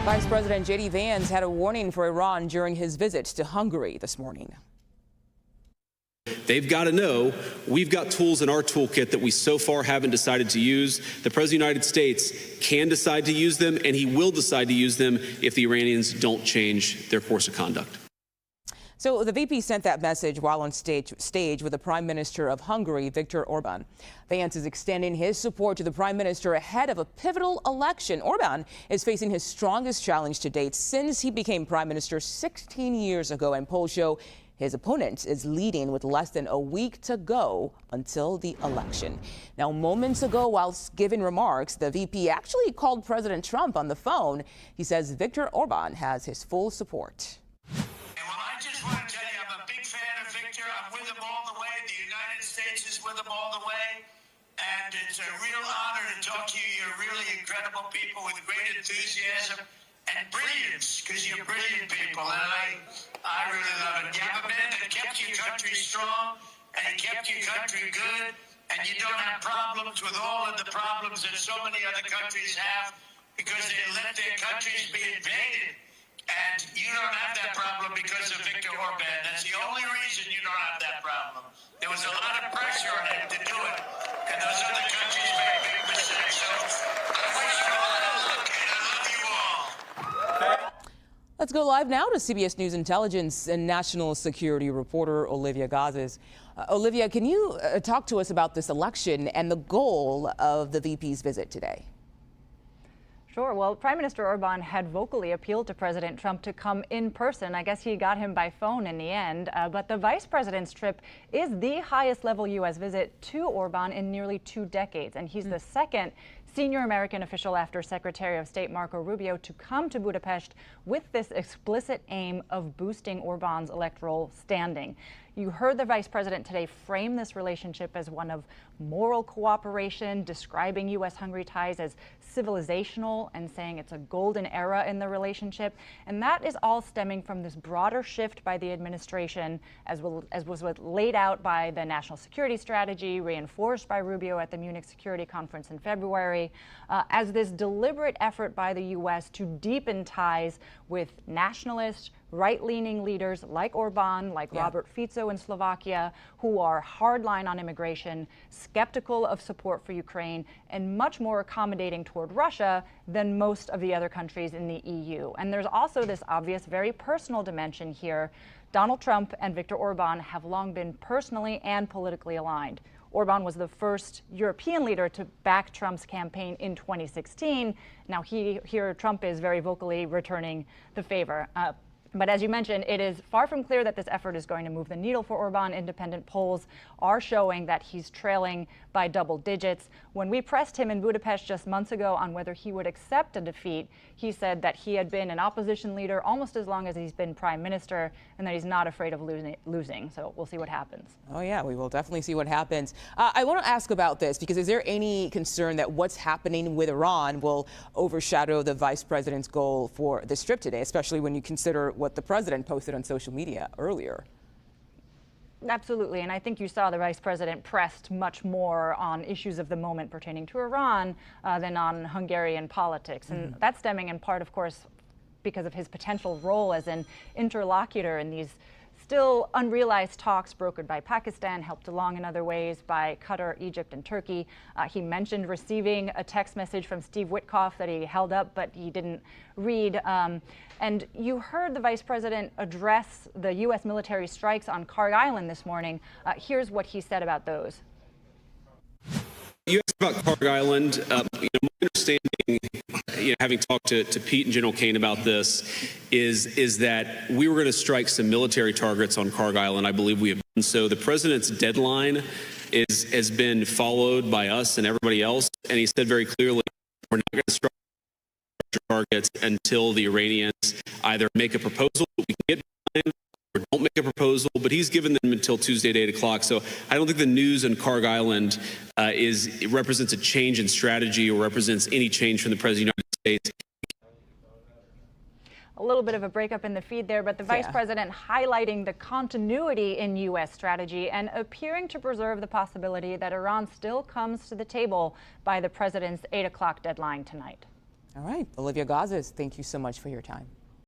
Vice President JD Vance had a warning for Iran during his visit to Hungary this morning. They've got to know we've got tools in our toolkit that we so far haven't decided to use. The President of the United States can decide to use them, and he will decide to use them if the Iranians don't change their course of conduct. So the VP sent that message while on stage with the Prime Minister of Hungary, Viktor Orbán. Vance is extending his support to the Prime Minister ahead of a pivotal election. Orbán is facing his strongest challenge to date since he became Prime Minister 16 years ago, and polls show his opponent is leading with less than a week to go until the election. Now, moments ago, whilst giving remarks, the VP actually called President Trump on the phone. He says Viktor Orbán has his full support. I just want to tell you, I'm a big fan of Viktor. I'm with him all the way. The United States is with him all the way. And it's a real honor to talk to you. You're really incredible people with great enthusiasm and brilliance, because you're brilliant people. And I really love it. You have a man that kept your country strong, and he kept your country good, and you don't have problems with all of the problems that so many other countries have because they let their countries be invaded. And you don't have that problem because of Viktor Orbán. That's the only reason you don't have that problem. There was a lot of pressure on him to do it, and those other countries made big mistakes. So I wish you all the luck, and I love you all. Let's go live now to CBS News Intelligence and national security reporter Olivia Gazis. Olivia, can you talk to us about this election and the goal of the VP's visit today? Sure. Well, Prime Minister Orbán had vocally appealed to President Trump to come in person. I guess he got him by phone in the end. But the vice president's trip is the highest level U.S. visit to Orbán in nearly 2 decades. And he's the second senior American official after Secretary of State Marco Rubio to come to Budapest with this explicit aim of boosting Orbán's electoral standing. You heard the vice president today frame this relationship as one of moral cooperation, describing US-Hungary ties as civilizational and saying it's a golden era in the relationship. And that is all stemming from this broader shift by the administration, as was laid out by the national security strategy, reinforced by Rubio at the Munich Security Conference in February, as this deliberate effort by the US to deepen ties with nationalist, right-leaning leaders like Orbán, like Robert Fico in Slovakia, who are hardline on immigration, skeptical of support for Ukraine, and much more accommodating toward Russia than most of the other countries in the EU. And there's also this obvious, very personal dimension here. Donald Trump and Viktor Orbán have long been personally and politically aligned. Orbán was the first European leader to back Trump's campaign in 2016. Now here Trump is very vocally returning the favor. But as you mentioned, it is far from clear that this effort is going to move the needle for Orbán. Independent polls are showing that he's trailing by double digits. When we pressed him in Budapest just months ago on whether he would accept a defeat, he said that he had been an opposition leader almost as long as he's been prime minister and that he's not afraid of losing. So we'll see what happens. Oh, yeah, we will definitely see what happens. I want to ask about this because is there any concern that what's happening with Iran will overshadow the vice president's goal for this trip today, especially when you consider what the president posted on social media earlier? Absolutely, and I think you saw the vice president pressed much more on issues of the moment pertaining to Iran than on Hungarian politics. And that's stemming in part, of course, because of his potential role as an interlocutor in these still unrealized talks brokered by Pakistan, helped along in other ways by Qatar, Egypt, and Turkey. He mentioned receiving a text message from Steve Witkoff that he held up, but he didn't read. And you heard the vice president address the U.S. military strikes on Kharg Island this morning. Here's what he said about those. You asked about Kharg Island. My understanding, having talked to Pete and General Kane about this, is that we were going to strike some military targets on Kharg Island. I believe we have done so. The president's deadline has been followed by us and everybody else, and he said very clearly, we're not going to strike targets until the Iranians either make a proposal that we can get behind or don't make a proposal, but he's given them until Tuesday at 8 o'clock. So I don't think the news on Kharg Island represents a change in strategy or represents any change from the President of the United States. A little bit of a breakup in the feed there, but the vice president highlighting the continuity in U.S. strategy and appearing to preserve the possibility that Iran still comes to the table by the president's 8 o'clock deadline tonight. All right, Olivia Gazis, thank you so much for your time.